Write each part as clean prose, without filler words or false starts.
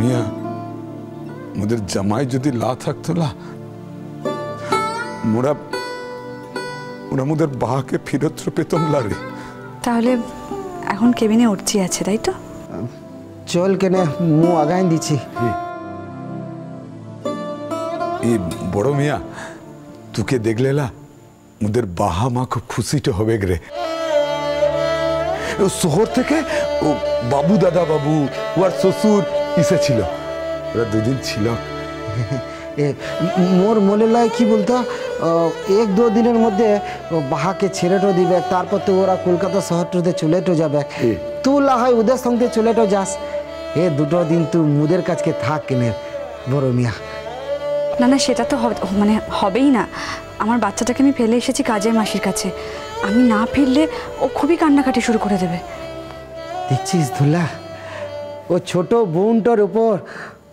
মিয়া মোদের জামাই যদি লা থাকতো না মোরা ওরা মোদের বাহাকে ফিরত পেতম লারে। তাহলে এখন কেবিনে উঠছি আছে তাই তো? চল কেনে মু আগাই দিছি। এই বড় মিয়া তোকে দেখলেলা মোদের বাহা মা খুব খুশিটা হবে রে। শহর থেকে ও বাবু দাদা বাবু ওর শ্বশুর এসেছিল, ওরা দুদিন ছিল। মোর মনে লয় কি বলতো 1-2 দিনের মধ্যে বাহাকে ছেড়েটো দিবে, তারপর তো ওরা কলকাতা শহরটাতে চলেটো যাবে। তুই লা হয় ওদের সঙ্গে চলেটো যাস। 2 দিন তুই মুদের কাছকে থাক কেনে বড় মিয়া। না না সেটা তো মানে হবেই না। আমার বাচ্চাটাকে আমি ফেলে এসেছি কাজের মাসির কাছে, আমি না ফিরলে ও খুবই কান্নাকাটি শুরু করে দেবে। দেখছিস ধুলা ও ছোট বোনটার উপর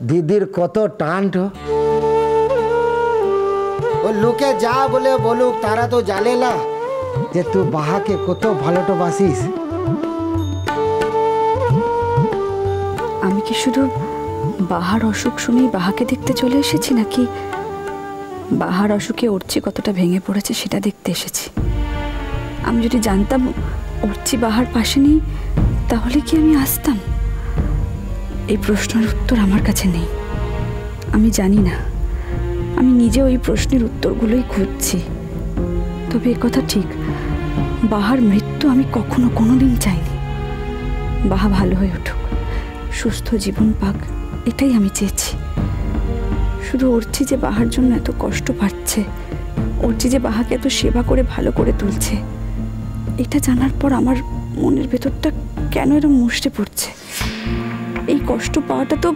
দিদির কত টান। ও লোকে যা বলে বলুক তারা তো জানে না যে তুই বাহাকে কত ভালোটো বাসিস। আমি কি শুধু বাহার অসুখ শুনেই বাহাকে দেখতে চলে এসেছি, নাকি বাহার অসুখে অর্চি কতটা ভেঙে পড়েছে সেটা দেখতে এসেছি? আমি যদি জানতাম অর্চি বাহার পাশে নেই তাহলে কি আমি আসতাম? এই প্রশ্নের উত্তর আমার কাছে নেই। আমি জানি না, আমি নিজেও এই প্রশ্নের উত্তরগুলোই খুঁজছি। তবে একথা ঠিক, বাহার মৃত্যু আমি কখনো কোনোদিন চাইনি। বাহা ভালো হয়ে উঠুক, সুস্থ জীবন পাক, এটাই আমি চেয়েছি। শুধু অর্চি যে বাহার জন্য এত কষ্ট পাচ্ছে, অর্চি যে বাহাকে এত সেবা করে ভালো করে তুলছে, এটা জানার পর আমার মনের ভেতরটা কেন এরকম মুষড়ে পড়ছে। এই কষ্ট পাওয়াটা তো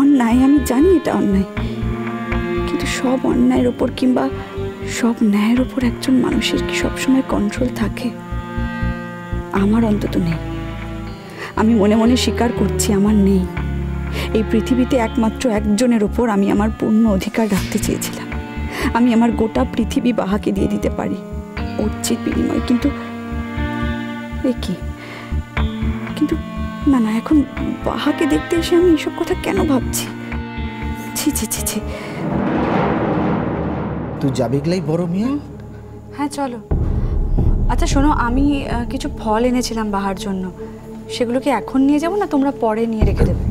অন্যায়, আমি জানি এটা অন্যায়, কিন্তু সব অন্যায়ের ওপর কিংবা সব ন্যায়ের ওপর একজন মানুষের কি সবসময় কন্ট্রোল থাকে? আমার অন্তত নেই। আমি মনে মনে স্বীকার করছি আমার নেই। এই পৃথিবীতে একমাত্র একজনের ওপর আমি আমার পূর্ণ অধিকার রাখতে চেয়েছিলাম। আমি আমার গোটা পৃথিবী বাহাকে দিয়ে দিতে পারি অর্চির বিনিময়, কিন্তু কি? কিন্তু না না, এখন বাহাকে দেখতে এসে আমি এসব কথা কেন ভাবছি? ছি ছি ছি ছি। তুই যাবি গেলেই বড় মিয়া? হ্যাঁ চলো। আচ্ছা শোনো, আমি কিছু ফল এনেছিলাম বাহার জন্য, সেগুলো কি এখন নিয়ে যাবো না তোমরা পরে নিয়ে রেখে দেবে?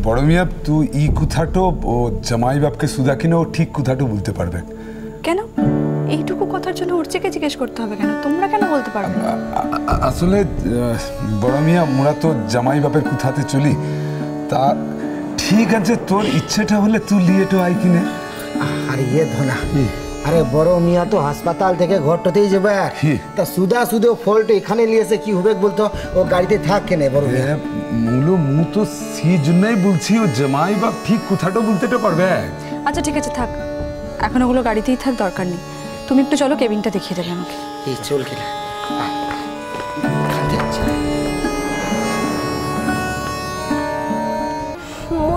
বড় মিয়া তুই ই কথাটো ও জামাই বাপকে সুদা কিনে ও ঠিক কথাটো বলতে পারবে। কেন এইটুকু কথার জন্য অর্চিকে জিজ্ঞেস করতে হবে কেন? তোমরা কেন বলতে পারবে? আসলে বড় মিয়া মোরা তো জামাই বাপের কথাতে চলি, তা ঠিক আছে তোর ইচ্ছেটা হলে তুই লিয়েটো আই কিনে। আরে ধনা, আরে বড় মিয়া তো হাসপাতাল থেকে ঘরটাতেই যাবে, তা সুদা সুদে ফলটা এখানে নিয়েছে কি হবে বলতো? ও গাড়িতে থাক কেনে বড় মিয়া? মু তো সেই জন্যই বলছি ও জামাই বাপ ঠিক কথাটা বলতে তো পারবে। আচ্ছা ঠিক আছে থাক, এখন ওগুলো গাড়িতেই থাক, দরকার নেই। তুমি একটু চলো, কেবিনটা দেখিয়ে দেবে আমাকে। এই চল কিনা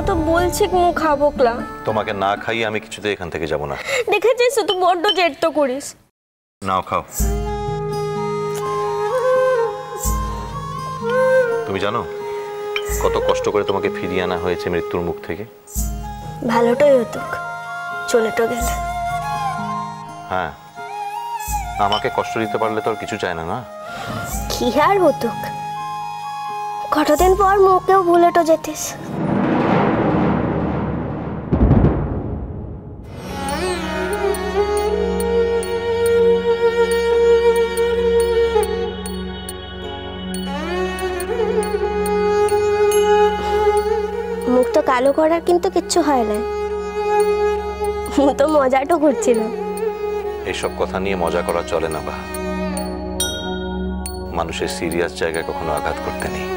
তো বলছি মু খাবো ক্লা। তোমাকে না খাইয়ে আমি কিছুতে এখান থেকে যাব না। দেখেছিস তুই বড্ড জেদ তো করিস। নাও খাও। তুমি জানো কত কষ্ট করে তোমাকে ফিরিয়ে আনা হয়েছে মৃত্যুর মুখ থেকে? ভালোটাই হতো চলে তো গেলে। হ্যাঁ, আমাকে কষ্ট দিতে পারলে তো আর কিছু চায় না। না কি আর হতো, কতদিন পর মুখেও ভুলে তো যেতিস। মুখ তো কালো করার কিন্তু কিচ্ছু হয় না, তো মজাটা করছিল। এইসব কথা নিয়ে মজা করা চলে না বা মানুষের সিরিয়াস জায়গায় কখনো আঘাত করতে নেই।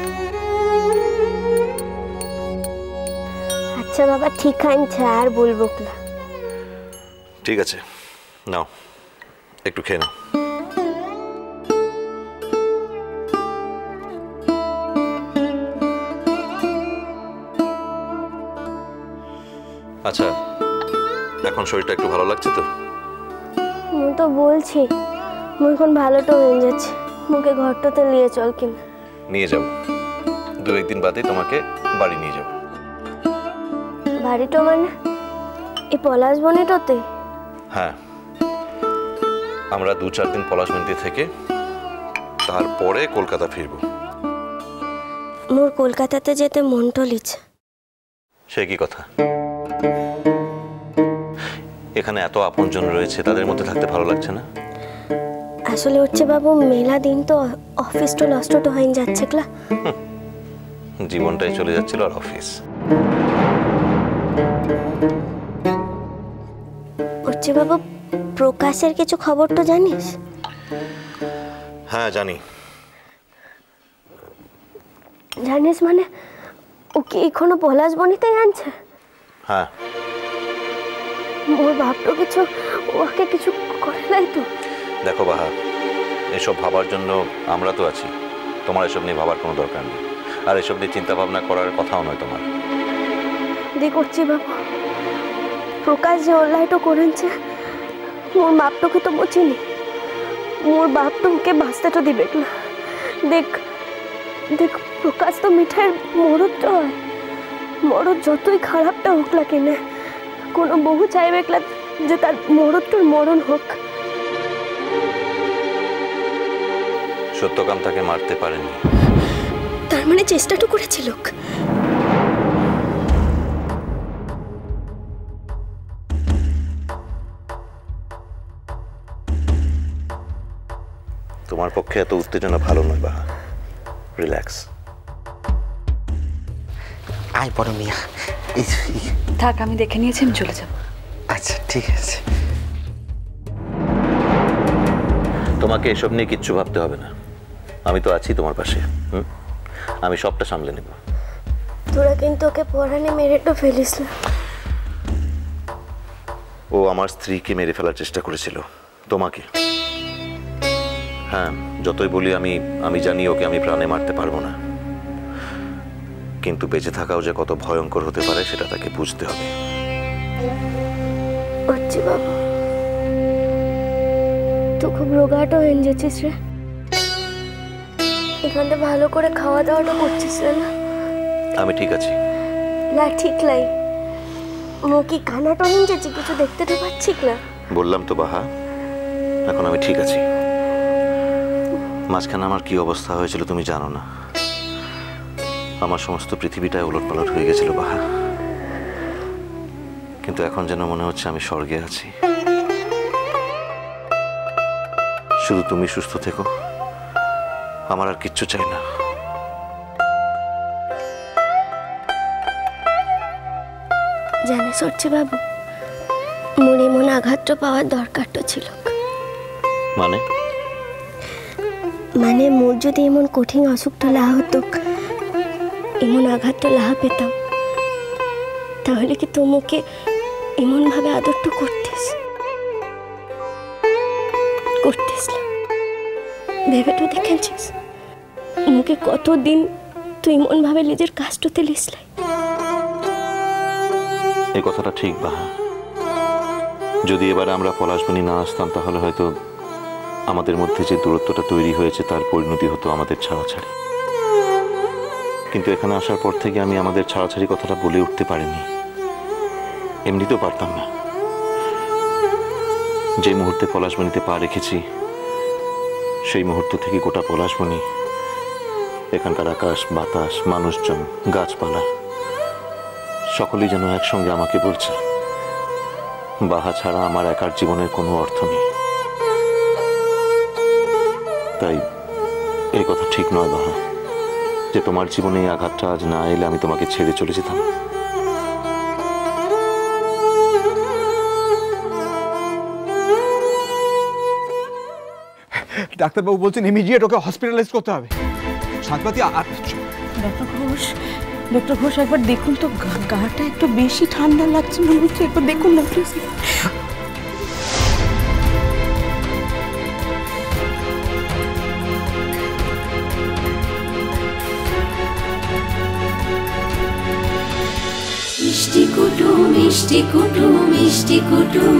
আচ্ছা বাবা ঠিক আছে, আর বলবো না। ঠিক আছে নাও একটু খেয়ে নাও। আচ্ছা এখন শরীরটা একটু ভালো লাগছে তো? তো বলছি এখন ভালোটা হয়ে যাচ্ছে, মুখে ঘরটাতে নিয়ে চল কিনা। নিয়ে যাব, 2-1 দিন বাদে তোমাকে বাড়ি নিয়ে যাব। বাড়িটা মানে এই পলাশ বনেটাতে? হ্যাঁ, আমরা 2-4 দিন পলাশবনিতে থেকে তারপরে কলকাতা ফিরব। মোর কলকাতাতে যেতে মন টলিছে। সে কি কথা? এখানে এত আপনজন রয়েছে, তাদের মধ্যে থাকতে ভালো লাগছে না? আসলে হচ্ছে বাবু, মেলা দিন তো অফিস তো নষ্ট তো হয়ে যাচ্ছে ক্লা। জীবনটাই চলে যাচ্ছিল আর অফিস। হচ্ছে বাবু, প্রকাশের কিছু খবর তো জানিস? হ্যাঁ জানি। জানিস মানে ও কি এখনো পলাশ বনিতেই আনছে? হ্যাঁ। মোর বাপ তো কিছু ওকে কিছু করে নাই তো? দেখো বাহা, এসব ভাবার জন্য আমরা তো আছি, তোমার এসব নিয়ে ভাবার কোনো দরকার নেই। আর এসব নিয়ে চিন্তা ভাবনা করার কথাও নয় তোমার। দেখ করছি বাবা, প্রকাশ যে অনলাইনটা করেছে, মোর বাপটাকে তো বুঝিনি। মোর বাপ তো ওকে বাঁচতে তো দিবে না। দেখ দেখ, প্রকাশ তো মিঠাইয়ের মরদ তো হয়। মরদ যতই খারাপটা হোক না কেনে, কোনো বহু চাইবে যে তার মরদটার মরণ হোক। সত্যকাম তাকে মারতে পারেনি। তার মানে চেষ্টাটা করেছিল। তোমার পক্ষে এত উত্তেজনা ভালো নয় বাহা, রিল্যাক্স। আয় বড় মিয়া। থাক, আমি দেখে নিয়েছি, আমি চলে যাব। আচ্ছা ঠিক আছে। তোমাকে এসব নিয়ে কিচ্ছু ভাবতে হবে না, আমি তো আছি তোমার পাশে। আমি সবটা সামলে নেব। তোরা কিন্তু ওকে পড়ানে মেরে তো ফেলিস না। ও আমার স্ত্রীকে মেরে ফেলার চেষ্টা করেছিল, তোমাকে। হ্যাঁ, যতই বলি আমি জানি ওকে আমি প্রাণে মারতে পারবো না, কিন্তু বেঁচে থাকাও যে কত ভয়ঙ্কর হতে পারে সেটা তাকে বুঝতে হবে। আচ্ছা বাবা, তো খুব রোগাটা হয়ে যাচ্ছিস রে। এখানটা ভালো করে খাওয়া দাওয়াটা করছিস না? আমি ঠিক আছি। না ঠিক লাই, মুখি কানাটা হয়ে যাচ্ছে, কিছু দেখতে তো পাচ্ছি না। বললাম তো বাহা, এখন আমি ঠিক আছি। মাঝখানে আমার কি অবস্থা হয়েছিল তুমি জানো না। আমার সমস্ত পৃথিবীটাই উলটপালট হয়ে গেছিল বাহা, কিন্তু এখন যেন মনে হচ্ছে আমি স্বর্গে আছি। শুধু তুমি সুস্থ থেকো, আমার আর কিচ্ছু চাই না। জানিস হচ্ছে বাবু, মোর এমন আঘাতটা পাওয়ার দরকারটা ছিল। মানে মোর যদি এমন কঠিন অসুখটা না হতো, এমন আঘাতটা লাহা পেতাম, তাহলে কি তোমাকে এমন ভাবে আদরটা করতিস না? ভেবে তো দেখেছিস মুখে কতদিন তুই এমন ভাবে নিজের কাজটাতে লিসলাই? এই কথাটা ঠিক বাহা, যদি এবারে আমরা পলাশবনি না আসতাম তাহলে হয়তো আমাদের মধ্যে যে দূরত্বটা তৈরি হয়েছে তার পরিণতি হতো আমাদের ছাড়াছাড়ি। কিন্তু এখানে আসার পর থেকে আমি আমাদের ছাড়াছাড়ি কথাটা বলে উঠতে পারিনি, এমনিতেও পারতাম না। যে মুহূর্তে পলাশবনিতে পা রেখেছি সেই মুহূর্ত থেকে গোটা পলাশবনি, এখানকার আকাশ বাতাস, মানুষজন, গাছপালা সকলেই যেন একসঙ্গে আমাকে বলছে বাহা ছাড়া আমার একার জীবনের কোনো অর্থ নেই। তাই এই কথা ঠিক নয় বাহা, যে তোমার জীবনে এই আঘাতটা আজ না এলে আমি তোমাকে ছেড়ে চলে যেতাম। ডাক্তারবাবু বলছেন ইমিডিয়েট ওকে হসপিটালাইজ করতে হবে। শান্তপাতি আর ডক্টর ঘোষ একবার দেখুন তো, গাটা একটু বেশি ঠান্ডা লাগছে মনে হচ্ছে, একবার দেখুন না প্লিজ। মিষ্টি কুটুম মিষ্টি কুটুম মিষ্টি কুটুম।